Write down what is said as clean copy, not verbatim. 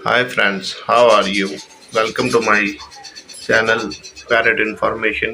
Hi friends, how are you? Welcome to my channel Parrot Information.